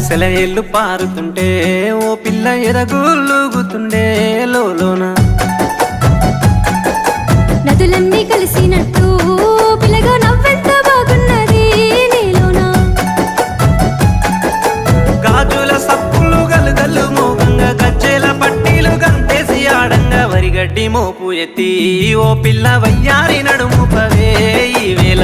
సెలయేళ్ళు పారుతుంటే ఓ పిల్ల ఎదగులుగుతుండే లోలోన నదులన్నీ కలిసినట్టు పిల్లగా నవ్వెంత బాగున్నది నీలోన గాజుల సప్పులు గలుగల్లు మోగంగా గజ్జెల పట్టీలు గంతేసి ఆడంగా వరిగడ్డి మోపు ఎత్తి ఓ పిల్ల వయ్యారి నడుము పవే ఈ వేళ